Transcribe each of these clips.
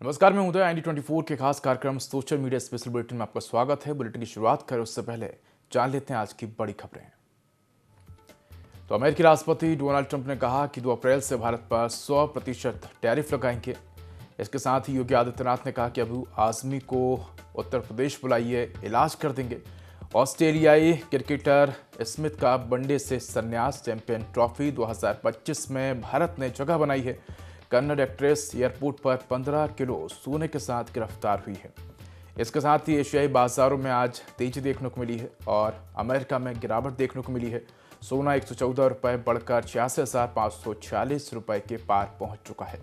नमस्कार, मैं उदय। ID24 के खास कार्यक्रम सोशल मीडिया स्पेशल बुलेटिन में आपका स्वागत है। बुलेटिन की शुरुआत करें उससे पहले जान लेते हैं आज की बड़ी खबरें। तो अमेरिकी राष्ट्रपति डोनाल्ड ट्रंप ने कहा कि 2 अप्रैल से भारत पर 100% टैरिफ लगाएंगे। इसके साथ ही योगी आदित्यनाथ ने कहा कि अबू आजमी को उत्तर प्रदेश बुलाइए, इलाज कर देंगे। ऑस्ट्रेलियाई क्रिकेटर स्मिथ का वनडे से संन्यास। चैंपियन ट्रॉफी 2025 में भारत ने जगह बनाई है। कन्नड़ एक्ट्रेस एयरपोर्ट पर 15 किलो सोने के साथ गिरफ्तार हुई है। इसके साथ ही एशियाई बाजारों में आज तेजी देखने को मिली है और अमेरिका में गिरावट देखने को मिली है। सोना 114 रुपये बढ़कर 86,546 रुपये के पार पहुंच चुका है।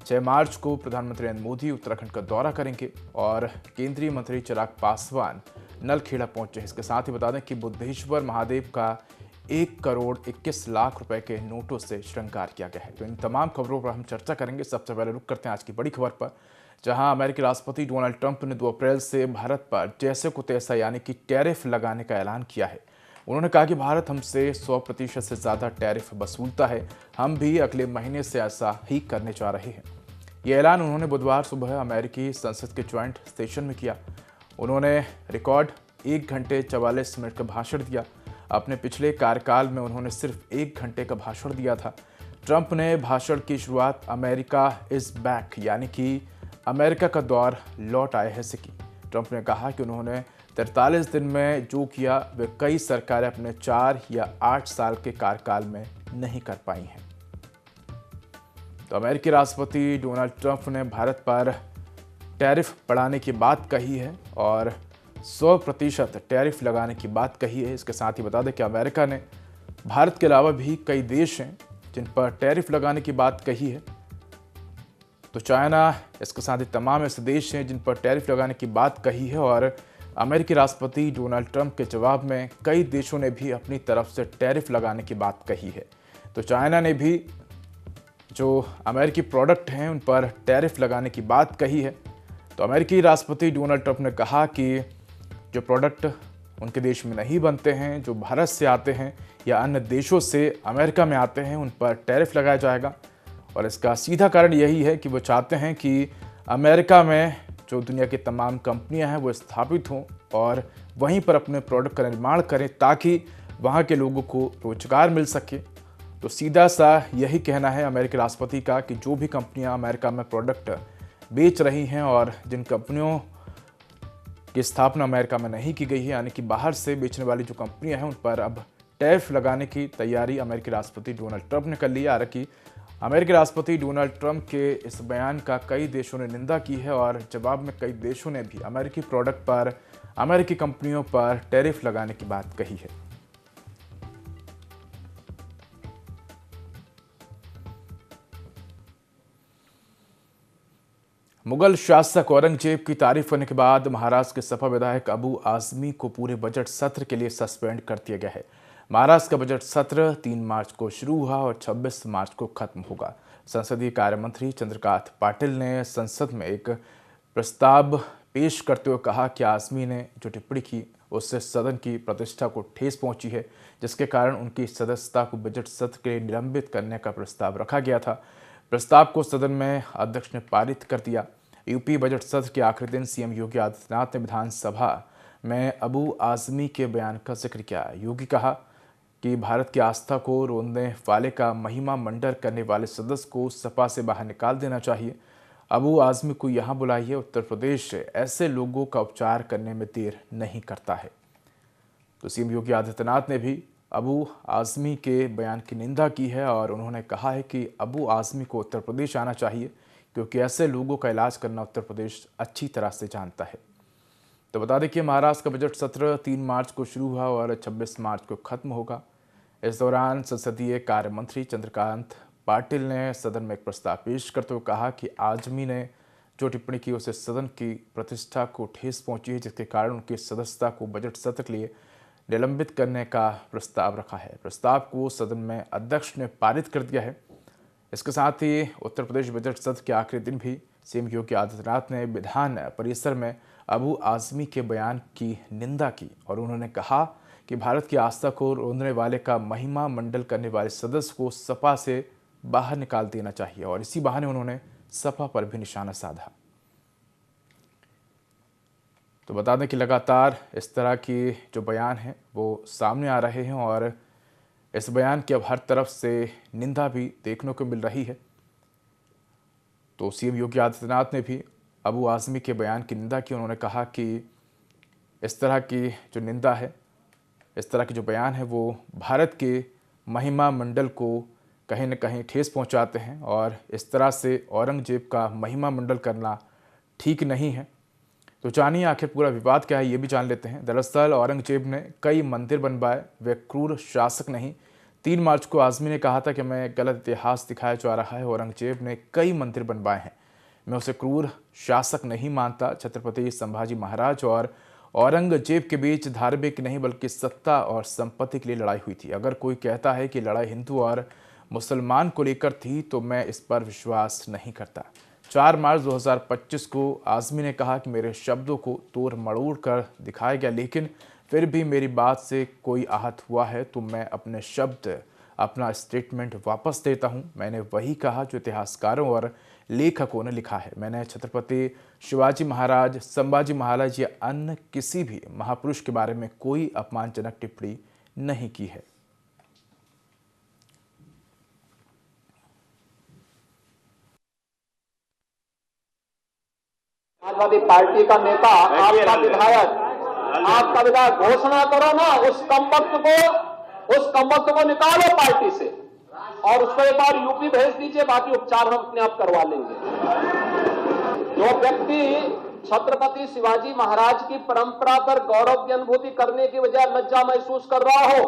6 मार्च को प्रधानमंत्री नरेंद्र मोदी उत्तराखंड का दौरा करेंगे और केंद्रीय मंत्री चिराग पासवान नलखेड़ा पहुंचे। इसके साथ ही बता दें कि बुद्धेश्वर महादेव का 1,21,00,000 रुपए के नोटों से श्रृंगार किया गया है। तो इन तमाम खबरों पर हम चर्चा करेंगे। सबसे पहले रुक करते हैं आज की बड़ी खबर पर, जहां अमेरिकी राष्ट्रपति डोनाल्ड ट्रंप ने 2 अप्रैल से भारत पर जैसे को तैसा यानी कि टैरिफ लगाने का ऐलान किया है। उन्होंने कहा कि भारत हमसे 100% से ज़्यादा टैरिफ वसूलता है। हम भी अगले महीने से ऐसा ही करने जा रहे हैं। ये ऐलान उन्होंने बुधवार सुबह अमेरिकी संसद के ज्वाइंट सेशन में किया। उन्होंने रिकॉर्ड 1 घंटे 44 मिनट का भाषण दिया। अपने पिछले कार्यकाल में उन्होंने सिर्फ 1 घंटे का भाषण दिया था। ट्रंप ने भाषण की शुरुआत अमेरिका इज बैक यानी कि अमेरिका का दौर लौट आया है से की। ट्रंप ने कहा कि उन्होंने 43 दिन में जो किया वे कई सरकारें अपने 4 या 8 साल के कार्यकाल में नहीं कर पाई हैं। तो अमेरिकी राष्ट्रपति डोनाल्ड ट्रंप ने भारत पर टैरिफ बढ़ाने की बात कही है और 100% टैरिफ लगाने की बात कही है। इसके साथ ही बता दें कि अमेरिका ने भारत के अलावा भी कई देश हैं जिन पर टैरिफ लगाने की बात कही है। तो चाइना, इसके साथ ही तमाम ऐसे देश हैं जिन पर टैरिफ लगाने की बात कही है और अमेरिकी राष्ट्रपति डोनाल्ड ट्रंप के जवाब में कई देशों ने भी अपनी तरफ से टैरिफ लगाने की बात कही है। तो चाइना ने भी जो अमेरिकी प्रोडक्ट हैं उन पर टैरिफ लगाने की बात कही है। तो अमेरिकी राष्ट्रपति डोनाल्ड ट्रंप ने कहा कि जो प्रोडक्ट उनके देश में नहीं बनते हैं, जो भारत से आते हैं या अन्य देशों से अमेरिका में आते हैं, उन पर टैरिफ लगाया जाएगा। और इसका सीधा कारण यही है कि वो चाहते हैं कि अमेरिका में जो दुनिया की तमाम कंपनियां हैं वो स्थापित हों और वहीं पर अपने प्रोडक्ट का निर्माण करें ताकि वहाँ के लोगों को रोजगार मिल सके। तो सीधा सा यही कहना है अमेरिकी राष्ट्रपति का कि जो भी कंपनियाँ अमेरिका में प्रोडक्ट बेच रही हैं और जिन कंपनियों की स्थापना अमेरिका में नहीं की गई है यानी कि बाहर से बेचने वाली जो कंपनियां हैं उन पर अब टैरिफ लगाने की तैयारी अमेरिकी राष्ट्रपति डोनाल्ड ट्रंप ने कर ली है। हालांकि अमेरिकी राष्ट्रपति डोनाल्ड ट्रंप के इस बयान का कई देशों ने निंदा की है और जवाब में कई देशों ने भी अमेरिकी प्रोडक्ट पर, अमेरिकी कंपनियों पर टैरिफ लगाने की बात कही है। मुगल शासक औरंगजेब की तारीफ करने के बाद महाराष्ट्र के सपा विधायक अबू आजमी को पूरे बजट सत्र के लिए सस्पेंड कर दिया गया है। महाराष्ट्र का बजट सत्र 3 मार्च को शुरू हुआ और 26 मार्च को खत्म होगा। संसदीय कार्य मंत्री चंद्रकांत पाटिल ने संसद में एक प्रस्ताव पेश करते हुए कहा कि आजमी ने जो टिप्पणी की उससे सदन की प्रतिष्ठा को ठेस पहुंची है, जिसके कारण उनकी सदस्यता को बजट सत्र के लिए निलंबित करने का प्रस्ताव रखा गया था। प्रस्ताव को सदन में अध्यक्ष ने पारित कर दिया। यूपी बजट सत्र के आखिरी दिन सीएम योगी आदित्यनाथ ने विधानसभा में अबू आजमी के बयान का जिक्र किया। योगी कहा कि भारत की आस्था को रोंदने वाले का महिमा मंडन करने वाले सदस्य को सपा से बाहर निकाल देना चाहिए। अबू आजमी को यहाँ बुलाइए। उत्तर प्रदेश ऐसे लोगों का उपचार करने में देर नहीं करता है। तो सीएम योगी आदित्यनाथ ने भी अबू आजमी के बयान की निंदा की है और उन्होंने कहा है कि अबू आजमी को उत्तर प्रदेश आना चाहिए क्योंकि ऐसे लोगों का इलाज करना उत्तर प्रदेश अच्छी तरह से जानता है। तो बता दें कि महाराष्ट्र का बजट सत्र 3 मार्च को शुरू हुआ और 26 मार्च को खत्म होगा। इस दौरान संसदीय कार्य मंत्री चंद्रकांत पाटिल ने सदन में एक प्रस्ताव पेश करते हुए कहा कि आजमी ने जो टिप्पणी की उससे सदन की प्रतिष्ठा को ठेस पहुंची है, जिसके कारण उनकी सदस्यता को बजट सत्र के लिए निलंबित करने का प्रस्ताव रखा है। प्रस्ताव को सदन में अध्यक्ष ने पारित कर दिया है। इसके साथ ही उत्तर प्रदेश बजट सत्र के आखिरी दिन भी सीएम योगी आदित्यनाथ ने विधान परिसर में अबू आजमी के बयान की निंदा की और उन्होंने कहा कि भारत की आस्था को रोंदने वाले का महिमा मंडल करने वाले सदस्य को सपा से बाहर निकाल देना चाहिए और इसी बहाने उन्होंने सपा पर भी निशाना साधा। तो बता दें कि लगातार इस तरह की जो बयान हैं वो सामने आ रहे हैं और इस बयान की अब हर तरफ से निंदा भी देखने को मिल रही है। तो सीएम योगी आदित्यनाथ ने भी अबू आज़मी के बयान की निंदा की। उन्होंने कहा कि इस तरह की जो निंदा है, इस तरह की जो बयान है वो भारत के महिमा मंडल को कहीं न कहीं ठेस पहुंचाते हैं और इस तरह से औरंगजेब का महिमा मंडल करना ठीक नहीं है। तो जानिए आखिर पूरा विवाद क्या है, ये भी जान लेते हैं। दरअसल औरंगजेब ने कई मंदिर बनवाए, वे क्रूर शासक नहीं। 3 मार्च को आज़मी ने कहा था कि मैं गलत इतिहास दिखाया जा रहा है, औरंगजेब ने कई मंदिर बनवाए हैं, मैं उसे क्रूर शासक नहीं मानता। छत्रपति संभाजी महाराज और औरंगजेब के बीच धार्मिक नहीं बल्कि सत्ता और संपत्ति के लिए लड़ाई हुई थी। अगर कोई कहता है कि लड़ाई हिंदू और मुसलमान को लेकर थी तो मैं इस पर विश्वास नहीं करता। 4 मार्च 2025 को आज़मी ने कहा कि मेरे शब्दों को तोड़ मरोड़ कर दिखाया गया, लेकिन फिर भी मेरी बात से कोई आहत हुआ है तो मैं अपने शब्द, अपना स्टेटमेंट वापस देता हूं। मैंने वही कहा जो इतिहासकारों और लेखकों ने लिखा है। मैंने छत्रपति शिवाजी महाराज, संभाजी महाराज या अन्य किसी भी महापुरुष के बारे में कोई अपमानजनक टिप्पणी नहीं की है। समाजवादी पार्टी का नेता, आपका विधायक घोषणा करो ना, उस कमबख्त को निकालो पार्टी से और उसको एक बार यूपी भेज दीजिए, बाकी उपचार हम अपने आप करवा लेंगे। जो व्यक्ति छत्रपति शिवाजी महाराज की परंपरा पर गौरव की अनुभूति करने की बजाय लज्जा महसूस कर रहा हो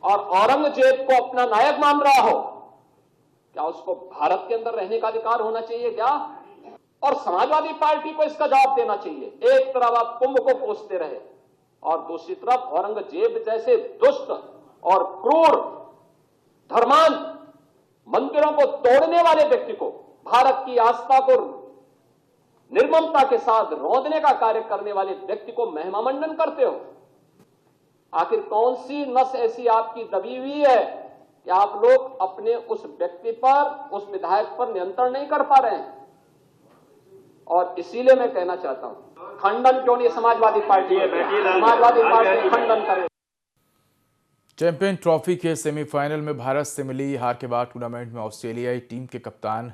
और औरंगजेब को अपना नायक मान रहा हो, क्या उसको भारत के अंदर रहने का अधिकार होना चाहिए क्या? और समाजवादी पार्टी को इसका जवाब देना चाहिए। एक तरफ आप कुंभ को कोसते रहे और दूसरी तरफ औरंगजेब जैसे दुष्ट और क्रूर धर्मांध मंदिरों को तोड़ने वाले व्यक्ति को, भारत की आस्था को निर्ममता के साथ रौंदने का कार्य करने वाले व्यक्ति को महिमा मंडन करते हो। आखिर कौन सी नस ऐसी आपकी दबी हुई है कि आप लोग अपने उस व्यक्ति पर, उस विधायक पर नियंत्रण नहीं कर पा रहे हैं? और इसीलिए मैं कहना चाहता हूं, खंडन क्यों नहीं समाजवादी पार्टी खंडन करे। चैंपियन ट्रॉफी के सेमीफाइनल में भारत से मिली हार के बाद टूर्नामेंट में ऑस्ट्रेलियाई टीम के कप्तान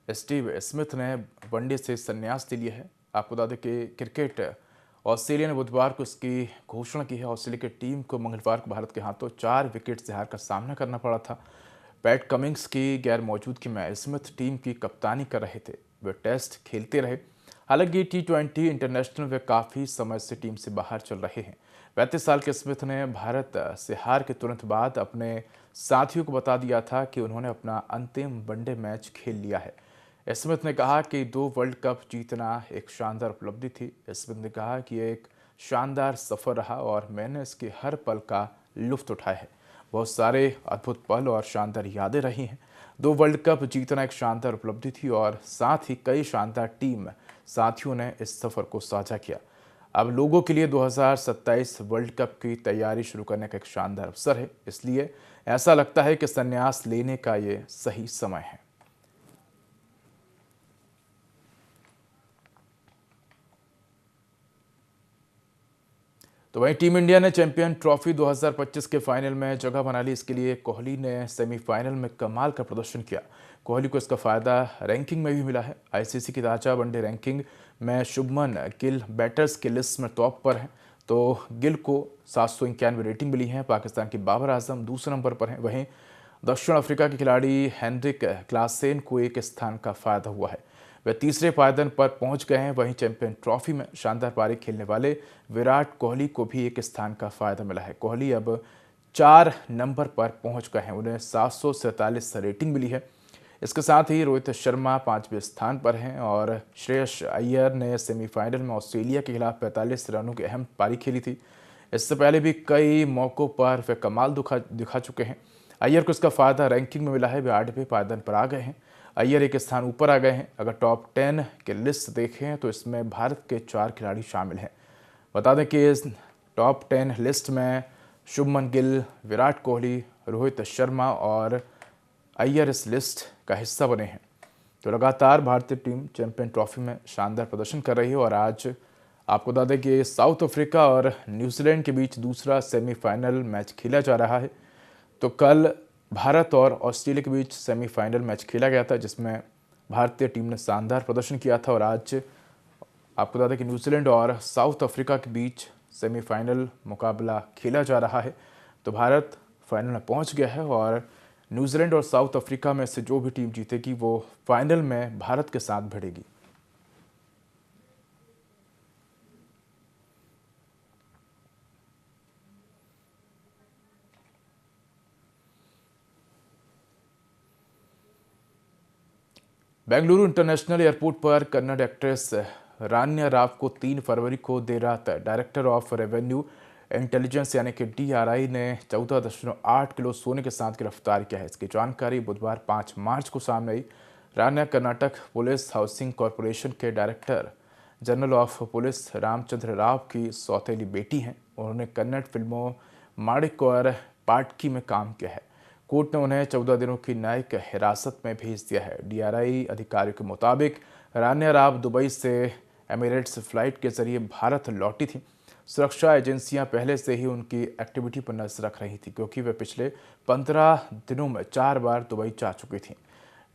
स्टीव स्मिथ ने वनडे से संन्यास ले लिया है। आपको बता दें कि क्रिकेट ऑस्ट्रेलिया ने बुधवार को इसकी घोषणा की है। ऑस्ट्रेलिया की टीम को मंगलवार को भारत के हाथों 4 विकेट से हार का सामना करना पड़ा था। पैट कमिंग्स की गैर मौजूदगी में स्मिथ टीम की कप्तानी कर रहे थे। वे टेस्ट खेलते रहे। हालांकि T20 इंटरनेशनल वे काफ़ी समय से टीम से बाहर चल रहे हैं। 35 साल के स्मिथ ने भारत से हार के तुरंत बाद अपने साथियों को बता दिया था कि उन्होंने अपना अंतिम वनडे मैच खेल लिया है। स्मिथ ने कहा कि 2 वर्ल्ड कप जीतना एक शानदार उपलब्धि थी। स्मिथ ने कहा कि यह एक शानदार सफ़र रहा और मैंने इसके हर पल का लुत्फ़ उठाया है। बहुत सारे अद्भुत पल और शानदार यादें रही हैं। 2 वर्ल्ड कप जीतना एक शानदार उपलब्धि थी और साथ ही कई शानदार टीम साथियों ने इस सफ़र को साझा किया। अब लोगों के लिए 2027 वर्ल्ड कप की तैयारी शुरू करने का एक शानदार अवसर है, इसलिए ऐसा लगता है कि संन्यास लेने का ये सही समय है। तो वहीं टीम इंडिया ने चैंपियन ट्रॉफी 2025 के फाइनल में जगह बना ली। इसके लिए कोहली ने सेमीफाइनल में कमाल का प्रदर्शन किया। कोहली को इसका फ़ायदा रैंकिंग में भी मिला है। आईसीसी की ताज़ा वनडे रैंकिंग में शुभमन गिल बैटर्स की लिस्ट में टॉप पर हैं। तो गिल को 791 रेटिंग मिली है। पाकिस्तान की बाबर आजम दूसरे नंबर पर हैं। वहीं दक्षिण अफ्रीका के खिलाड़ी हेनरिक क्लासेन को एक स्थान का फ़ायदा हुआ है, वे तीसरे पायदान पर पहुंच गए हैं। वहीं चैंपियन ट्रॉफी में शानदार पारी खेलने वाले विराट कोहली को भी एक स्थान का फ़ायदा मिला है। कोहली अब 4 नंबर पर पहुंच गए हैं। उन्हें 747 रेटिंग मिली है। इसके साथ ही रोहित शर्मा 5वें स्थान पर हैं और श्रेयस अय्यर ने सेमीफाइनल में ऑस्ट्रेलिया के खिलाफ 45 रनों की अहम पारी खेली थी। इससे पहले भी कई मौक़ों पर वे कमाल दिखा चुके हैं। अय्यर को इसका फ़ायदा रैंकिंग में मिला है। वे 8वें पायदान पर आ गए हैं। अय्यर एक स्थान ऊपर आ गए हैं। अगर टॉप 10 की लिस्ट देखें तो इसमें भारत के 4 खिलाड़ी शामिल हैं। बता दें कि इस टॉप 10 लिस्ट में शुभमन गिल, विराट कोहली, रोहित शर्मा और अय्यर इस लिस्ट का हिस्सा बने हैं। तो लगातार भारतीय टीम चैंपियन ट्रॉफी में शानदार प्रदर्शन कर रही है और आज आपको बता दें कि साउथ अफ्रीका और न्यूजीलैंड के बीच दूसरा सेमीफाइनल मैच खेला जा रहा है। तो कल भारत और ऑस्ट्रेलिया के बीच सेमीफाइनल मैच खेला गया था, जिसमें भारतीय टीम ने शानदार प्रदर्शन किया था और आज आपको बता दें कि न्यूजीलैंड और साउथ अफ्रीका के बीच सेमीफाइनल मुकाबला खेला जा रहा है। तो भारत फाइनल में पहुंच गया है और न्यूजीलैंड और साउथ अफ्रीका में से जो भी टीम जीतेगी वो फाइनल में भारत के साथ भिड़ेगी। बेंगलुरु इंटरनेशनल एयरपोर्ट पर कन्नड़ एक्ट्रेस रान्या राव को 3 फरवरी को देर रात डायरेक्टर ऑफ रेवेन्यू इंटेलिजेंस यानी कि DRI ने 14.8 किलो सोने के साथ गिरफ्तार किया है। इसकी जानकारी बुधवार 5 मार्च को सामने आई। Ranya Karnataka police housing corporation के director general of police Ramachandra Rao की सौतेली बेटी हैं। उन्होंने कन्नड़ फिल्मों माणिक और पाटकी में काम किया है। कोर्ट ने उन्हें 14 दिनों की न्यायिक हिरासत में भेज दिया है। DRI अधिकारियों के मुताबिक रान्या राव दुबई से एमिरेट्स फ्लाइट के जरिए भारत लौटी थी। सुरक्षा एजेंसियां पहले से ही उनकी एक्टिविटी पर नजर रख रही थी, क्योंकि वे पिछले 15 दिनों में 4 बार दुबई जा चुकी थीं।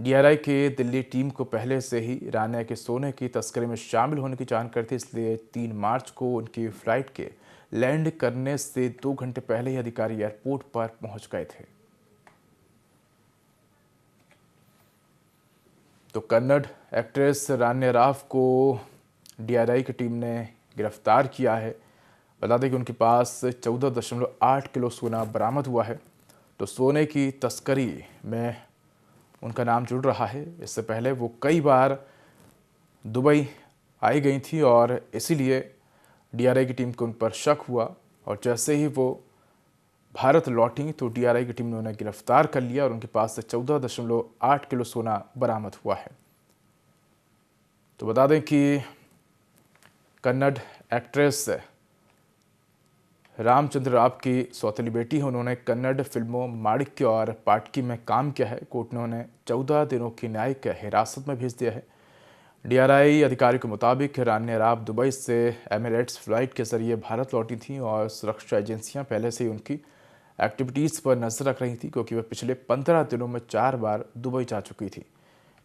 DRI के दिल्ली टीम को पहले से ही रान्या के सोने की तस्करी में शामिल होने की जानकारी थी, इसलिए 3 मार्च को उनकी फ्लाइट के लैंड करने से 2 घंटे पहले ही अधिकारी एयरपोर्ट पर पहुंच गए थे। तो कन्नड़ एक्ट्रेस रान्या राव को DRI की टीम ने गिरफ्तार किया है। बता दें कि उनके पास 14.8 किलो सोना बरामद हुआ है। तो सोने की तस्करी में उनका नाम जुड़ रहा है। इससे पहले वो कई बार दुबई आई गई थी और इसीलिए DRI की टीम को उन पर शक हुआ और जैसे ही वो भारत लौटी तो DRI की टीम ने उन्हें गिरफ्तार कर लिया और उनके पास से 14.8 किलो सोना बरामद हुआ है। तो बता दें कि कन्नड़ एक्ट्रेस रामचंद्र राव की सौतेली बेटी है। उन्होंने कन्नड़ फिल्मों माणिक्य और पाटकी में काम किया है। कोर्ट ने उन्हें 14 दिनों की न्यायिक हिरासत में भेज दिया है। DRI अधिकारियों के मुताबिक रान्या राव दुबई से एमिरेट्स फ्लाइट के जरिए भारत लौटी थी और सुरक्षा एजेंसियां पहले से ही उनकी एक्टिविटीज़ पर नजर रख रही थी, क्योंकि वे पिछले 15 दिनों में 4 बार दुबई जा चुकी थी।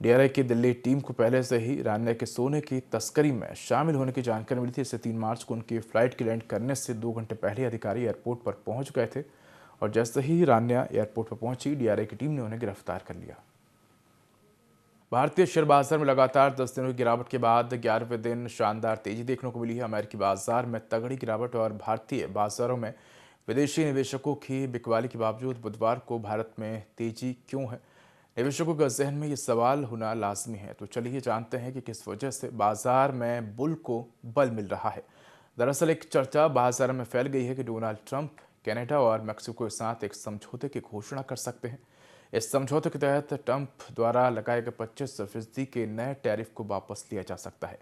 DRI की दिल्ली टीम को पहले से ही रान्या के सोने की तस्करी में शामिल होने की जानकारी मिली थी। इससे 3 मार्च को उनकी फ्लाइट के लैंड करने से 2 घंटे पहले अधिकारी एयरपोर्ट पर पहुंच गए थे और जैसे ही रान्या एयरपोर्ट पर पहुंची DRI की टीम ने उन्हें गिरफ्तार कर लिया। भारतीय शेयर बाजार में लगातार 10 दिनों की गिरावट के बाद 11वें दिन शानदार तेजी देखने को मिली है। अमेरिकी बाजार में तगड़ी गिरावट और भारतीय बाजारों में विदेशी निवेशकों की बिकवाली के बावजूद बुधवार को भारत में तेजी क्यों है, निवेशकों के जहन में ये सवाल होना लाजमी है। तो चलिए जानते हैं कि किस वजह से बाजार में बुल को बल मिल रहा है। दरअसल एक चर्चा बाजार में फैल गई है कि डोनाल्ड ट्रंप कनाडा और मैक्सिको के साथ एक समझौते की घोषणा कर सकते हैं। इस समझौते के तहत ट्रंप द्वारा लगाए गए 25% के नए टैरिफ को वापस लिया जा सकता है।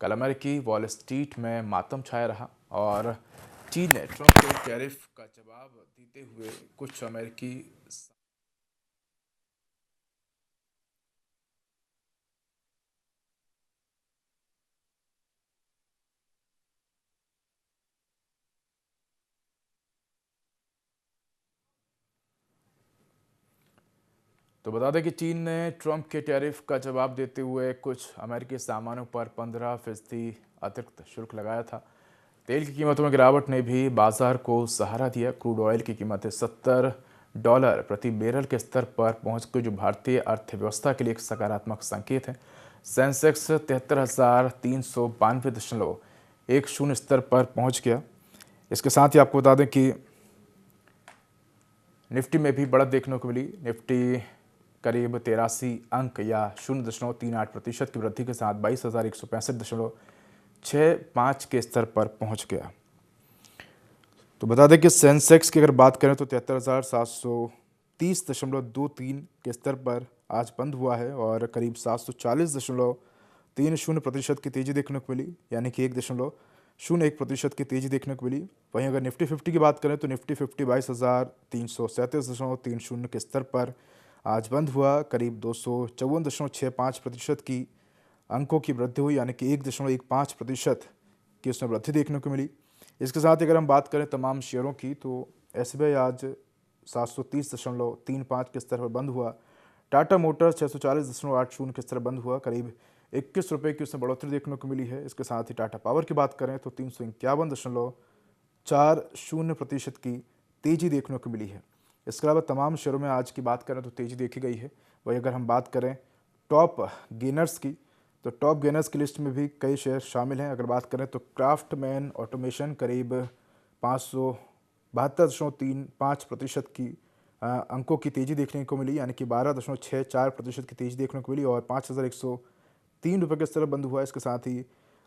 कल अमेरिकी वॉल स्ट्रीट में मातम छाया रहा और चीन ने ट्रंप के टैरिफ का जवाब देते हुए कुछ अमेरिकी तो बता दें कि चीन ने ट्रंप के टैरिफ का जवाब देते हुए कुछ अमेरिकी सामानों पर 15% अतिरिक्त शुल्क लगाया था। तेल की कीमतों में गिरावट ने भी बाजार को सहारा दिया। क्रूड ऑयल की कीमतें $70 प्रति बैरल के स्तर पर पहुंच गई, जो भारतीय अर्थव्यवस्था के लिए एक सकारात्मक संकेत है। सेंसेक्स 73,392.10 स्तर पर पहुंच गया। इसके साथ ही आपको बता दें कि निफ्टी में भी बढ़त देखने को मिली। निफ्टी करीब 83 अंक या 0.38% की वृद्धि के साथ 22,165.65 के स्तर पर पहुंच गया। तो बता दें कि सेंसेक्स की अगर बात करें तो 73,730.23 के स्तर पर आज बंद हुआ है और करीब 740.30% की तेजी देखने को मिली, यानी कि 1.01% की तेजी देखने को मिली। वहीं अगर निफ्टी 50 की बात करें तो निफ्टी 50 22,337.30 के स्तर पर आज बंद हुआ करीब 254.65% की अंकों की वृद्धि हुई, यानी कि 1.15% की उसमें वृद्धि देखने को मिली। इसके साथ अगर हम बात करें तमाम शेयरों की तो SBI आज 730.35 के स्तर पर बंद हुआ। टाटा मोटर्स 640.80 के स्तर बंद हुआ, करीब 21 रुपये की उसमें बढ़ोतरी देखने को मिली है। इसके साथ ही टाटा पावर की बात करें तो 351.40% की तेजी देखने को मिली है। इसके अलावा तमाम शेयरों में आज की बात करें तो तेजी देखी गई है। वही अगर हम बात करें टॉप गेनर्स की तो टॉप गेनर्स की लिस्ट में भी कई शेयर शामिल हैं। अगर बात करें तो क्राफ्टमैन ऑटोमेशन करीब 572.35% की अंकों की तेजी देखने को मिली, यानी कि 12.64% की तेजी देखने को मिली और 5,103 रुपये के स्तर पर बंद हुआ। इसके साथ ही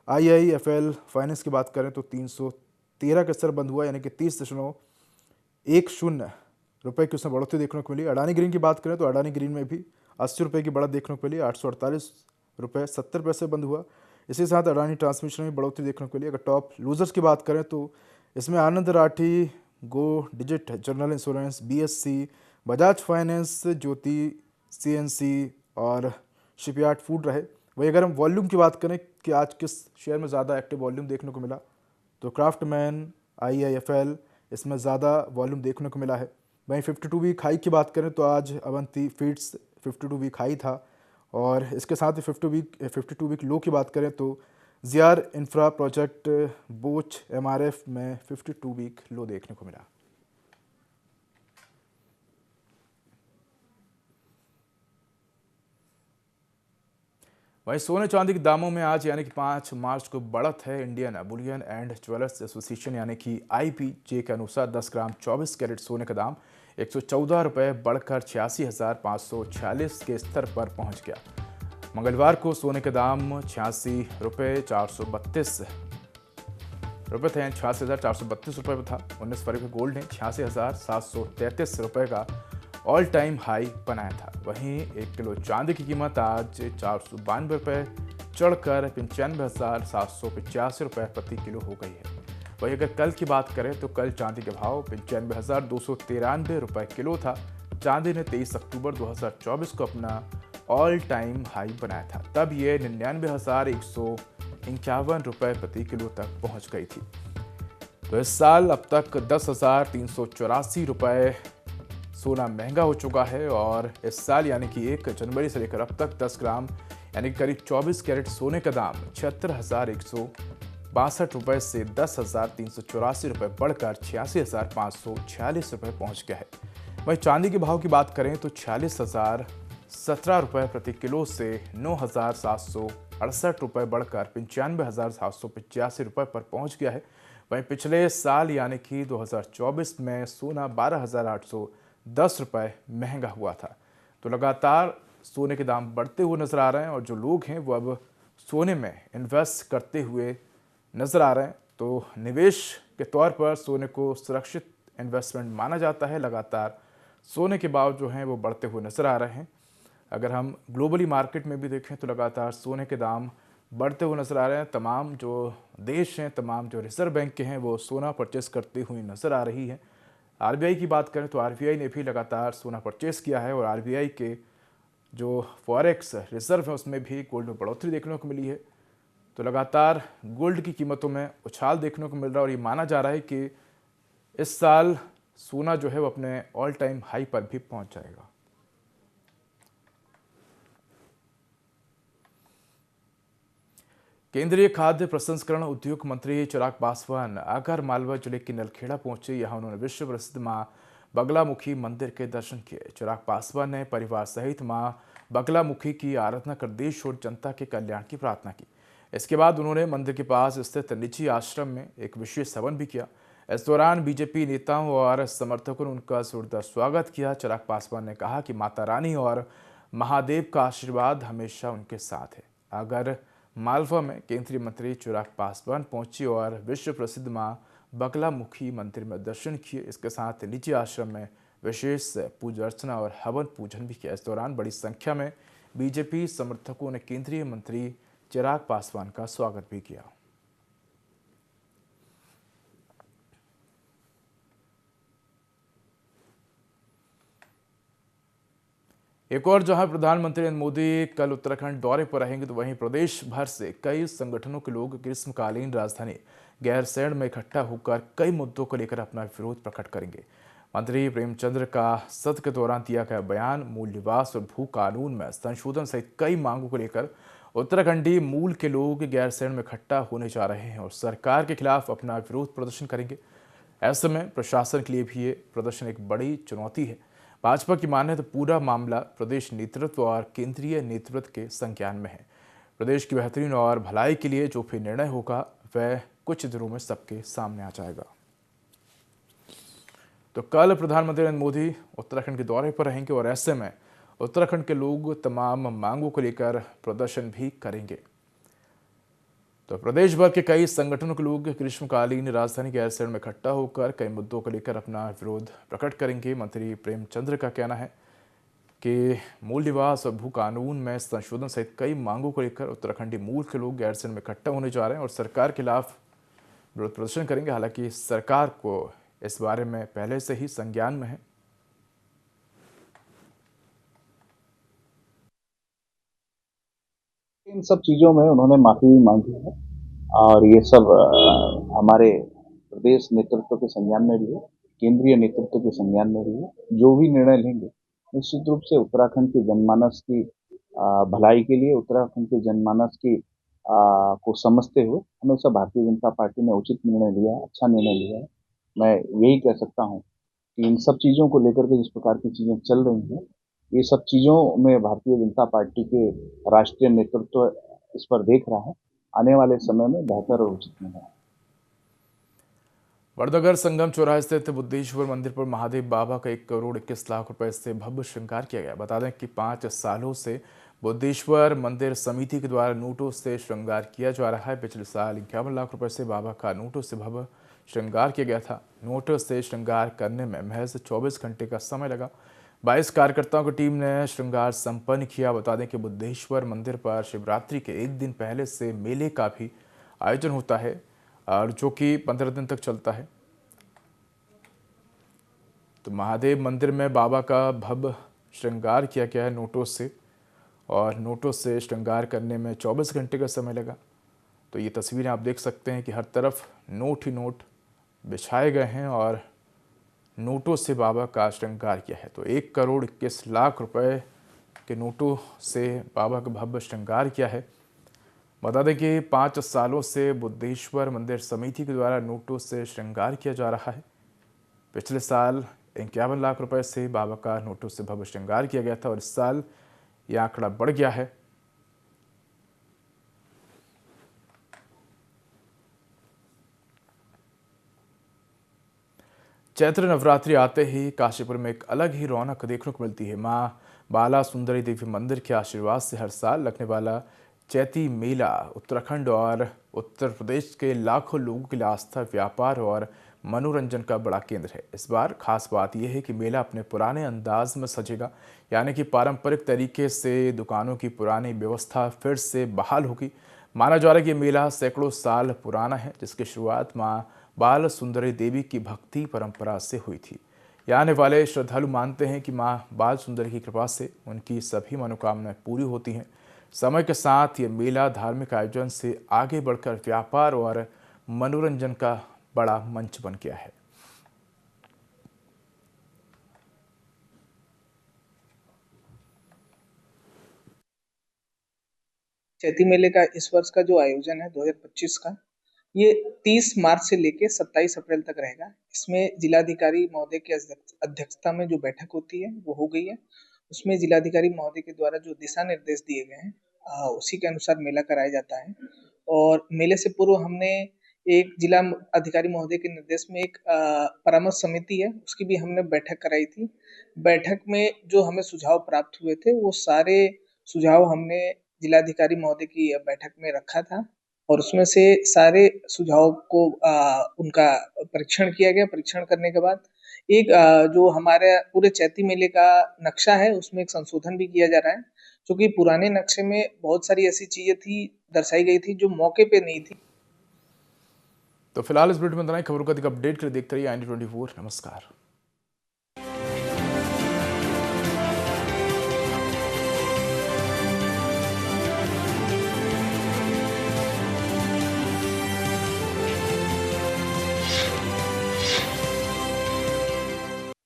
IIFL फाइनेंस की बात करें तो 313 के स्तर बंद हुआ, यानी कि 30.10 रुपये की उसमें बढ़ोतरी देखने को मिली। अडानी ग्रीन की बात करें तो अडानी ग्रीन में भी 80 रुपये की बढ़त देखने को मिली, 848.70 बंद हुआ। इसी साथ अडानी ट्रांसमिशन में बढ़ोतरी देखने को मिली। अगर टॉप लूजर्स की बात करें तो इसमें Anand Rathi, Go Digit, general insurance, BSC, Bajaj finance, Jyoti, CNC और शिपयार्ड फूड रहे। वही अगर हम वॉल्यूम की बात करें कि आज किस शेयर में ज़्यादा एक्टिव वॉल्यूम देखने को मिला तो क्राफ्टमैन, IIFL इसमें ज़्यादा वॉल्यूम देखने को मिला है। वहीं 52 वीक हाई की बात करें तो आज अवंती फीड्स 52 वीक हाई था और इसके साथ ही 52 वीक लो की बात करें तो ज़ियार इंफ्रा प्रोजेक्ट, बोच, MRF में 52 वीक लो देखने को मिला। वहीं सोने चांदी के दामों में आज यानी कि 5 मार्च को बढ़त है। Indian Boolean and jewellers association यानी कि IBJ के अनुसार 10 ग्राम 24 कैरेट सोने का दाम 114 रुपये बढ़कर 86,546 के स्तर पर पहुंच गया। मंगलवार को सोने के दाम 86,432 रुपये थे, 86,432 रुपये पर था। 19 फरवरी को गोल्ड ने 86,733 रुपये का ऑल टाइम हाई बनाया था। वहीं 1 किलो चांदी की कीमत आज 492 रुपये चढ़कर 95,785 रुपये प्रति किलो हो गई है। वहीं अगर कल की बात करें तो कल चांदी के भाव 95,293 रुपये किलो था। चांदी ने 23 अक्टूबर 2024 को अपना ऑल टाइम हाई बनाया था, तब ये 99,151 रुपये प्रति किलो तक पहुंच गई थी। तो इस साल अब तक 10,384 रुपये सोना महंगा हो चुका है और इस साल यानी कि 1 जनवरी से लेकर अब तक 10 ग्राम यानी करीब 24 कैरेट सोने का दाम 76,162 रुपये से 10,384 रुपये बढ़कर 86,546 रुपये पहुंच गया है। वहीं चांदी के भाव की बात करें तो 46,017 रुपये प्रति किलो से 9,768 रुपये बढ़कर 95,785 रुपये पर पहुंच गया है। वहीं पिछले साल यानी कि 2024 में सोना 12,810 रुपये महंगा हुआ था। तो लगातार सोने के दाम बढ़ते हुए नजर आ रहे हैं और जो लोग हैं वो अब सोने में इन्वेस्ट करते हुए नजर आ रहे हैं। तो निवेश के तौर पर सोने को सुरक्षित इन्वेस्टमेंट माना जाता है। लगातार सोने के भाव जो हैं वो बढ़ते हुए नजर आ रहे हैं। अगर हम ग्लोबली मार्केट में भी देखें तो लगातार सोने के दाम बढ़ते हुए नजर आ रहे हैं। तमाम जो देश हैं, तमाम जो रिजर्व बैंक के हैं वो सोना परचेस करती हुई नजर आ रही है। RBI की बात करें तो RBI ने भी लगातार सोना परचेस किया है और RBI के जो फॉरेक्स रिजर्व है उसमें भी गोल्ड में बढ़ोतरी देखने को मिली है। तो लगातार गोल्ड की कीमतों में उछाल देखने को मिल रहा है और ये माना जा रहा है कि इस साल सोना जो है वो अपने ऑल टाइम हाई पर भी पहुंच जाएगा। केंद्रीय खाद्य प्रसंस्करण उद्योग मंत्री चिराग पासवान आगर मालवा जिले के नलखेड़ा पहुंचे। यहां उन्होंने विश्व प्रसिद्ध मां बगलामुखी मंदिर के दर्शन किए। चिराग पासवान ने परिवार सहित मां बगलामुखी की आराधना कर देश और जनता के कल्याण की प्रार्थना की। इसके बाद उन्होंने मंदिर के पास स्थित निजी आश्रम में एक विशेष हवन भी किया। इस दौरान बीजेपी नेताओं और समर्थकों ने उनका जोरदार स्वागत किया। चिराग पासवान ने कहा कि माता रानी और महादेव का आशीर्वाद हमेशा उनके साथ है। अगर मालवा में केंद्रीय मंत्री चिराग पासवान पहुंचे और विश्व प्रसिद्ध मां बगलामुखी मंदिर में दर्शन किए। इसके साथ निजी आश्रम में विशेष पूजा अर्चना और हवन पूजन भी किया। इस दौरान बड़ी संख्या में बीजेपी समर्थकों ने केंद्रीय मंत्री चिराग पासवान का स्वागत भी किया। एक और जहां प्रधानमंत्री नरेंद्र मोदी कल उत्तराखंड दौरे पर रहेंगे, तो वहीं प्रदेश भर से कई संगठनों के लोग ग्रीष्मकालीन राजधानी गैरसैंण में इकट्ठा होकर कई मुद्दों को लेकर अपना विरोध प्रकट करेंगे। मंत्री प्रेमचंद्र का सत्र के दौरान दिया गया बयान मूल निवास और भू कानून में संशोधन सहित कई मांगों को लेकर उत्तराखंडी मूल के लोग गैरसैंण में इकट्ठा होने जा रहे हैं और सरकार के खिलाफ अपना विरोध प्रदर्शन करेंगे। ऐसे में प्रशासन के लिए भी ये प्रदर्शन एक बड़ी चुनौती है। भाजपा की माने तो पूरा मामला प्रदेश नेतृत्व और केंद्रीय नेतृत्व के संज्ञान में है। प्रदेश की बेहतरीन और भलाई के लिए जो भी निर्णय होगा वह कुछ दिनों में सबके सामने आ जाएगा। तो कल प्रधानमंत्री नरेंद्र मोदी उत्तराखंड के दौरे पर रहेंगे और ऐसे में उत्तराखंड के लोग तमाम मांगों को लेकर प्रदर्शन भी करेंगे। तो प्रदेश भर के कई संगठनों के लोग ग्रीष्मकालीन राजधानी गैरसैंण में इकट्ठा होकर कई मुद्दों को लेकर अपना विरोध प्रकट करेंगे। मंत्री प्रेमचंद्र का कहना है कि मूल निवास और भू कानून में संशोधन सहित कई मांगों को लेकर उत्तराखंडी मूल के लोग गैरसैंण में इकट्ठा होने जा रहे हैं और सरकार के खिलाफ विरोध प्रदर्शन करेंगे। हालांकि सरकार को इस बारे में पहले से ही संज्ञान में है। इन सब चीजों में उन्होंने माफी मांगी है और ये सब हमारे प्रदेश नेतृत्व के संज्ञान में भी है, केंद्रीय नेतृत्व के संज्ञान में भी है। जो भी निर्णय लेंगे निश्चित रूप से उत्तराखंड के जनमानस की भलाई के लिए, उत्तराखंड के जनमानस की को समझते हुए हमेशा भारतीय जनता पार्टी ने उचित निर्णय लिया है, अच्छा निर्णय लिया है। मैं यही कह सकता हूँ कि इन सब चीजों को लेकर के जिस प्रकार की चीजें चल रही हैं, ये सब चीजों में भारतीय जनता पार्टी के राष्ट्रीय नेतृत्व इस पर देख रहा है। आने वाले समय में बेहतर और उचित निर्णय। वर्धागर संगम चौराहे स्थित बुद्धेश्वर मंदिर पर महादेव बाबा का 1 करोड़ 21 लाख रुपए से भव्य श्रृंगार किया गया। बता दें कि 5 सालों से बुद्धेश्वर मंदिर समिति के द्वारा नोटों से श्रृंगार किया जा रहा है। पिछले साल 51 लाख रुपए से बाबा का नोटों से भव्य श्रृंगार किया गया था। नोटों से श्रृंगार करने में महज 24 घंटे का समय लगा। 22 कार्यकर्ताओं की टीम ने श्रृंगार संपन्न किया। बता दें कि बुद्धेश्वर मंदिर पर शिवरात्रि के एक दिन पहले से मेले का भी आयोजन होता है और जो कि 15 दिन तक चलता है। तो महादेव मंदिर में बाबा का भव्य श्रृंगार किया गया है नोटों से, और नोटों से श्रृंगार करने में 24 घंटे का समय लगा। तो ये तस्वीरें आप देख सकते हैं कि हर तरफ नोट ही नोट बिछाए गए हैं और नोटों से बाबा का श्रृंगार किया है। तो 1 करोड़ 21 लाख रुपए के नोटों से बाबा का भव्य श्रृंगार किया है। बता दें कि 5 सालों से बुद्धेश्वर मंदिर समिति के द्वारा नोटों से श्रृंगार किया जा रहा है। पिछले साल 51 लाख रुपए से बाबा का नोटों से भव्य श्रृंगार किया गया था और इस साल यह आंकड़ा बढ़ गया है। चैत्र नवरात्रि आते ही काशीपुर में एक अलग ही रौनक देखने को मिलती है। मां बाला सुंदरी देवी मंदिर के आशीर्वाद से हर साल लगने वाला चैती मेला उत्तराखंड और उत्तर प्रदेश के लाखों लोगों के लिए आस्था, व्यापार और मनोरंजन का बड़ा केंद्र है। इस बार खास बात यह है कि मेला अपने पुराने अंदाज में सजेगा, यानी कि पारंपरिक तरीके से दुकानों की पुरानी व्यवस्था फिर से बहाल होगी। माना जा रहा है कि मेला सैकड़ों साल पुराना है, जिसकी शुरुआत मां बाल सुंदरी देवी की भक्ति परंपरा से हुई थी। यहाँ आने वाले श्रद्धालु मानते हैं कि मां बाल सुंदरी की कृपा से उनकी सभी मनोकामनाएं पूरी होती हैं। समय के साथ ये मेला धार्मिक आयोजन से आगे बढ़कर व्यापार और मनोरंजन का बड़ा मंच बन गया है। चैती मेले का इस वर्ष का जो आयोजन है 2025 का, ये 30 मार्च से लेके 27 अप्रैल तक रहेगा। इसमें जिलाधिकारी महोदय की अध्यक्षता में जो बैठक होती है वो हो गई है। उसमें जिलाधिकारी महोदय के द्वारा जो दिशा निर्देश दिए गए हैं उसी के अनुसार मेला कराया जाता है। और मेले से पूर्व हमने एक जिला अधिकारी महोदय के निर्देश में एक परामर्श समिति है, उसकी भी हमने बैठक कराई थी। बैठक में जो हमें सुझाव प्राप्त हुए थे वो सारे सुझाव हमने जिलाधिकारी महोदय की बैठक में रखा था और उसमें से सारे सुझाव को उनका परीक्षण किया गया। परीक्षण करने के बाद एक जो हमारे पूरे चैती मेले का नक्शा है उसमें एक संशोधन भी किया जा रहा है, क्योंकि पुराने नक्शे में बहुत सारी ऐसी चीजें थी, दर्शाई गई थी जो मौके पे नहीं थी। तो फिलहाल इस बुलेटिन में इतना ही। खबरों का अधिक अपडेट के लिए देखते रहिए IND24। नमस्कार।